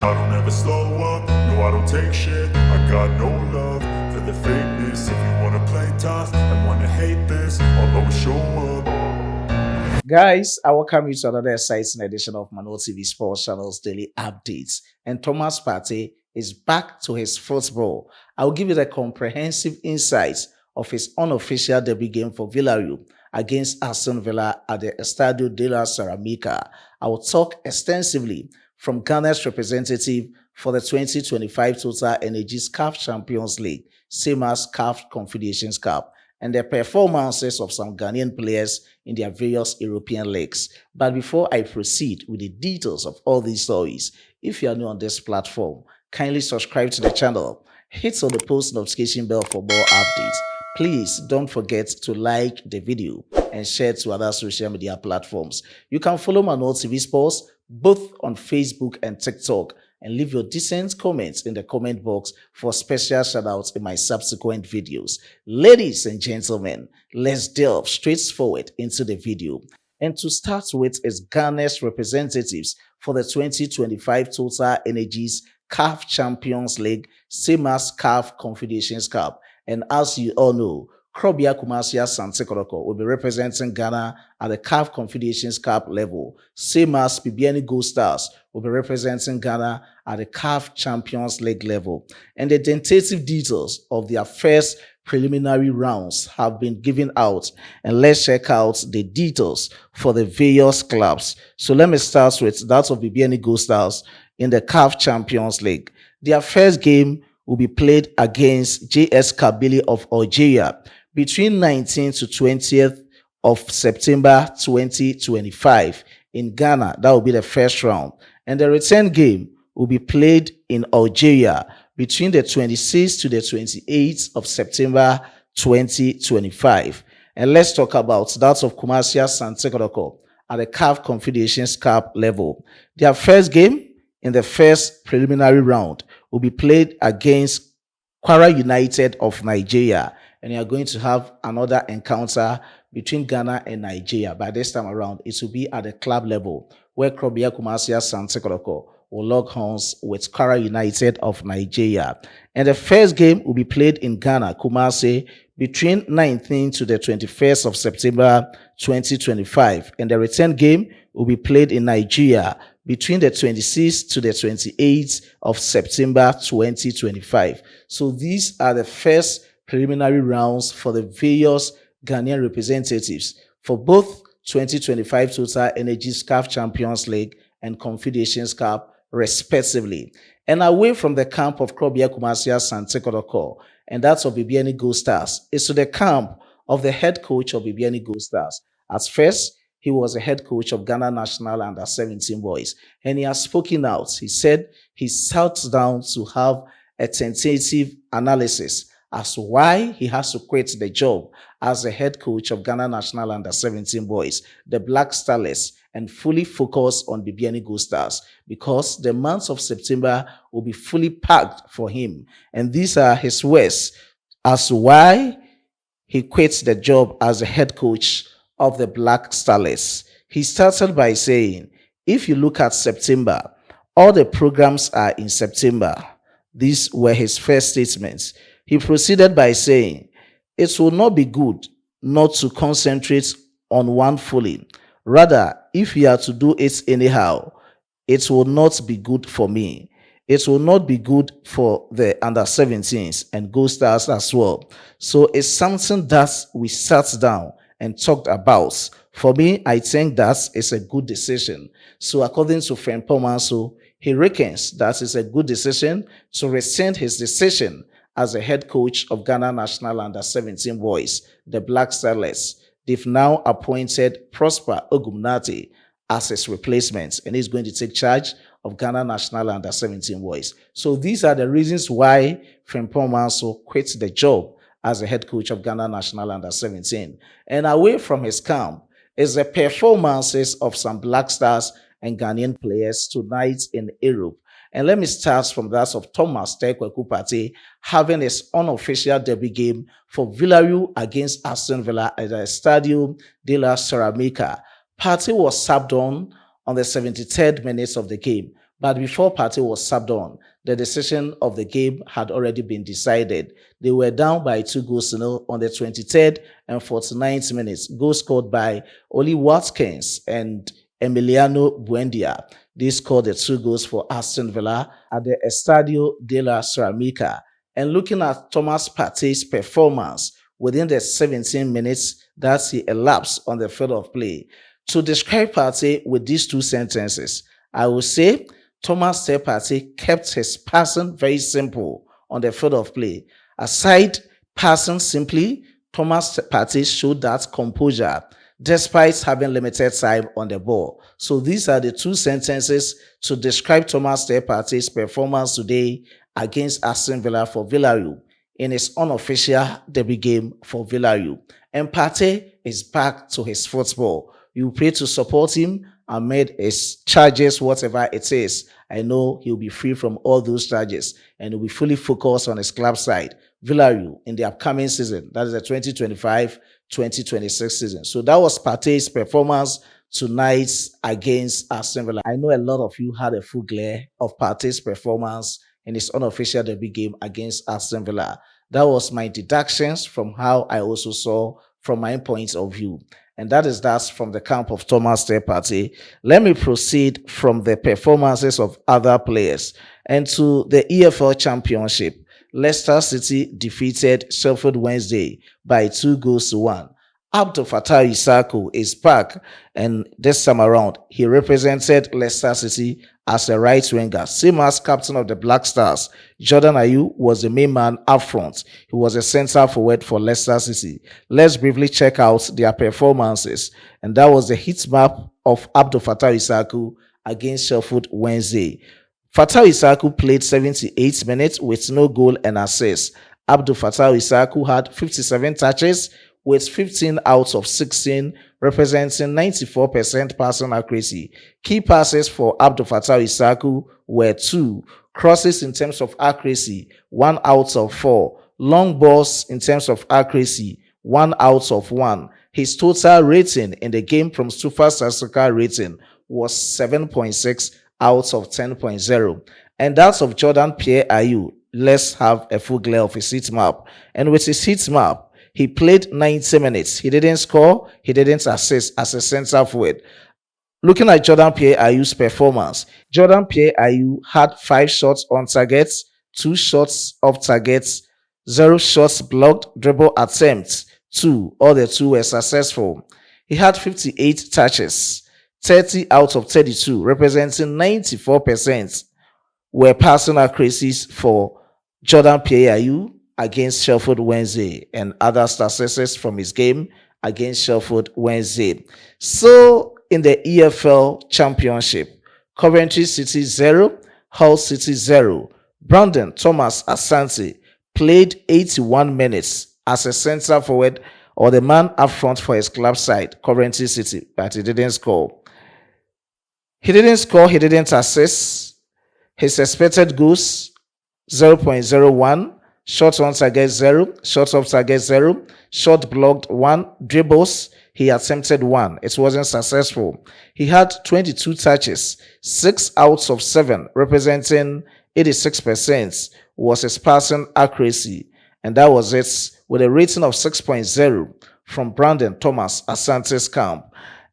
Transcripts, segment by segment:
I don't ever slow up, no I don't take shit. I got no love for the fakeness. If you wanna play tough and wanna hate this, I'll always show up. Guys, I welcome you to another exciting edition of Mano TV Sports Channel's daily updates. And Thomas Partey is back to his football. I'll give you the comprehensive insights of his unofficial debut game for Villareal against Aston Villa at the Estadio de la Ceramica. I will talk extensively from Ghana's representative for the 2025 Total Energies CAF Champions League, same as CAF Confederations Cup, and the performances of some Ghanaian players in their various European leagues. But before I proceed with the details of all these stories, if you are new on this platform, kindly subscribe to the channel, hit on the post notification bell for more updates. Please don't forget to like the video and share to other social media platforms. You can follow Mano TV Sports both on Facebook and TikTok, and leave your decent comments in the comment box for special shoutouts in my subsequent videos. Ladies and gentlemen, let's delve straight forward into the video. And to start with is Ghana's representatives for the 2025 Total Energies CAF Champions League, same as CAF Confederations Cup. And as you all know, Krobia Kumasi Asante Kotoko will be representing Ghana at the CAF Confederations Cup level, same as Bibiani Gold Stars will be representing Ghana at the CAF Champions League level. And the tentative details of their first preliminary rounds have been given out, and let's check out the details for the various clubs. So let me start with that of Bibiani Gold Stars in the CAF Champions League. Their first game will be played against JS Kabylie of Algeria between 19th to 20th of September 2025 in Ghana. That will be the first round. And the return game will be played in Algeria between the 26th to the 28th of September 2025. And let's talk about that of Kumasi Asante Kotoko at the CAF Confederations Cup level. Their first game in the first preliminary round will be played against Kwara United of Nigeria, and you are going to have another encounter between Ghana and Nigeria. By this time around, it will be at the club level, where Krobia Kumasi Asante Kotoko will lock horns with Kwara United of Nigeria. And the first game will be played in Ghana, Kumasi, between 19th to the 21st of September 2025. And the return game will be played in Nigeria between the 26th to the 28th of September 2025. So these are the first preliminary rounds for the various Ghanaian representatives for both 2025 Total Energies CAF Champions League and Confederations Cup, respectively. And away from the camp of Krobia Kumasi Asante Kotoko and that of Bibiani Gold Stars is to the camp of the head coach of Bibiani Gold Stars. At first, he was a head coach of Ghana National Under-17 boys, and he has spoken out. He said he sat down to have a tentative analysis as to why he has to quit the job as the head coach of Ghana National Under-17 boys, the Black Starlets, and fully focus on Bibiani Gold Stars, because the month of September will be fully packed for him. And these are his words as to why he quits the job as the head coach of the Black Starlets. He started by saying, if you look at September, all the programs are in September. These were his first statements. He proceeded by saying, it will not be good not to concentrate on one fully. Rather, if you are to do it anyhow, it will not be good for me. It will not be good for the under-17s and Gold Stars as well. So it's something that we sat down and talked about. For me, I think that is a good decision. So according to friend Paul Manso, he reckons that is a good decision to rescind his decision as the head coach of Ghana National Under-17 boys, the Black Starlets. They've now appointed Prosper Ogumnati as his replacement, and he's going to take charge of Ghana National Under-17 boys. So these are the reasons why Frimpong Manso quit the job as the head coach of Ghana National Under-17. And away from his camp is the performances of some Black Stars and Ghanaian players tonight in Europe. And let me start from that of Thomas Partey having his unofficial debut game for Villareal against Aston Villa at the Estadio de la Ceramica. Partey was subbed on the 73rd minute of the game, But before Partey was subbed on, the decision of the game had already been decided. They were down by 2-0 on the 23rd and 49th minutes. Goals scored by Oli Watkins and Emiliano Buendia. They scored the 2 goals for Aston Villa at the Estadio de la Ceramica. And looking at Thomas Partey's performance within the 17 minutes that he elapsed on the field of play, to describe Partey with these two sentences, I will say Thomas Partey kept his passing very simple on the field of play. Aside passing simply, Thomas Partey showed that composure despite having limited time on the ball. So these are the two sentences to describe Thomas Partey's performance today against Aston Villa for Villareal in his unofficial debut game for Villareal. And Partey is back to his football. You pray to support him amid his charges, whatever it is. I know he'll be free from all those charges and he'll be fully focused on his club side, Villareal, in the upcoming season. That is the 2025-2026 season. So that was Partey's performance tonight against Aston Villa. I know a lot of you had a full glare of Partey's performance in his unofficial debut game against Aston Villa. That was my deductions from how I also saw from my point of view. And that is that from the camp of Thomas Partey. Let me proceed from the performances of other players and to the EFL Championship. Leicester City defeated Sheffield Wednesday by 2-1. Back-Issahaku is back, and this time around, he represented Leicester City as a right winger, same as captain of the Black Stars. Jordan Ayew was the main man up front. He was a centre forward for Leicester City. Let's briefly check out their performances, and that was the heat map of Back-Issahaku against Sheffield Wednesday. Back-Issahaku played 78 minutes with no goal and assist. Back-Issahaku had 57 touches with 15 out of 16, representing 94% passing accuracy. Key passes for Back-Issahaku were 2. Crosses in terms of accuracy, 1 out of 4. Long balls in terms of accuracy, 1 out of 1. His total rating in the game from Superstar Soccer rating was 7.6 out of 10.0. And that of Jordan Ayew. Let's have a full glare of his heat map. And with his heat map, he played 90 minutes. He didn't score. He didn't assist as a centre forward. Looking at Jordan Ayew's performance, Jordan Ayew had 5 shots on target, 2 shots off target, 0 shots blocked, dribble attempts, 2. All the 2 were successful. He had 58 touches, 30 out of 32, representing 94% were passing accuracies for Jordan Ayew against Sheffield Wednesday and other successes from his game against Sheffield Wednesday. So in the EFL Championship, Coventry City 0, Hull City 0. Brandon Thomas Asante played 81 minutes as a centre forward or the man up front for his club side, Coventry City, but he didn't score. He didn't assist. His expected goals 0.01. Shots on target 0, shots off target 0, shot blocked 1, dribbles, he attempted 1. It wasn't successful. He had 22 touches, 6 out of 7, representing 86% was his passing accuracy. And that was it, with a rating of 6.0 from Brandon Thomas Asante's camp.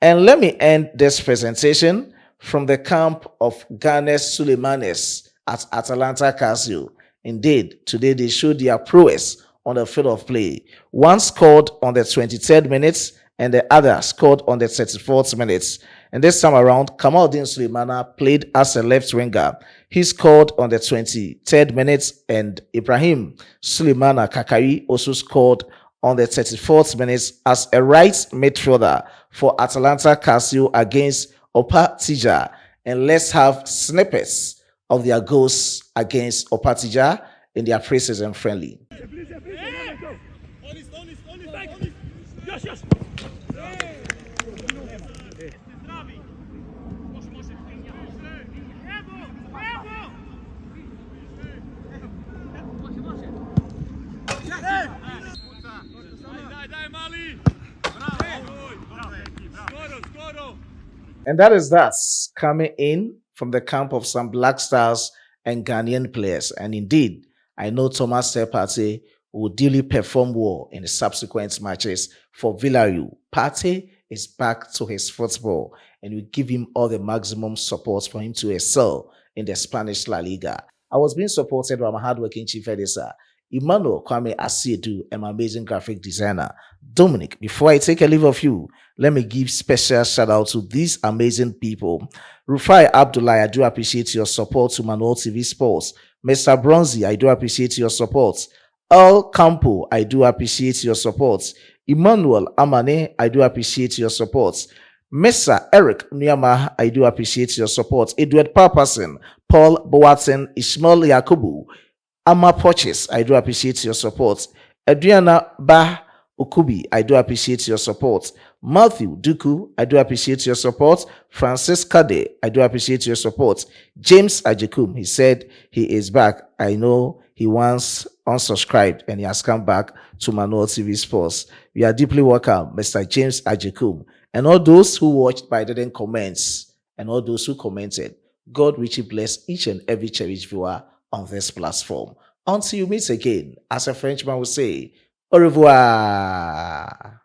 And let me end this presentation from the camp of Ghana's Sulemana at Atalanta Casio. Indeed, today they showed their prowess on the field of play. One scored on the 23rd minute and the other scored on the 34th minute. And this time around, Kamaldeen Sulemana played as a left winger. He scored on the 23rd minute and Ibrahim Sulemana Kakari also scored on the 34th minute as a right midfielder for Atalanta Casio against Opatija. And let's have snippets of their goals against Opatija in their preseason friendly. And that is that coming in from the camp of some Black Stars and Ghanaian players. And indeed, I know Thomas Partey will duly perform well in the subsequent matches for Villareal. Partey is back to his football, and we give him all the maximum support for him to excel in the Spanish La Liga. I was being supported by my hardworking chief editor, Emmanuel Kwame Asiedu, and my amazing graphic designer, Dominic. Before I take a leave of you, let me give special shout out to these amazing people. Rufai Abdullah, I do appreciate your support to Manual TV Sports. Mr. Bronzy, I do appreciate your support. El Campo, I do appreciate your support. Emmanuel Amane, I do appreciate your support. Mr. Eric Nyama, I do appreciate your support. Edward Papason, Paul Boateng, Ishmael Yakubu, Amma Poches, I do appreciate your support. Adriana Bah Okubi, I do appreciate your support. Matthew Duku, I do appreciate your support. Francis Kade, I do appreciate your support. James Ajekum, he said he is back. I know he once unsubscribed and he has come back to Manual TV Sports. We are deeply welcome, Mr. James Ajekum. And all those who watched but didn't comment, and all those who commented, God richly bless each and every cherished viewer on this platform. Until you meet again, as a Frenchman would say, au revoir.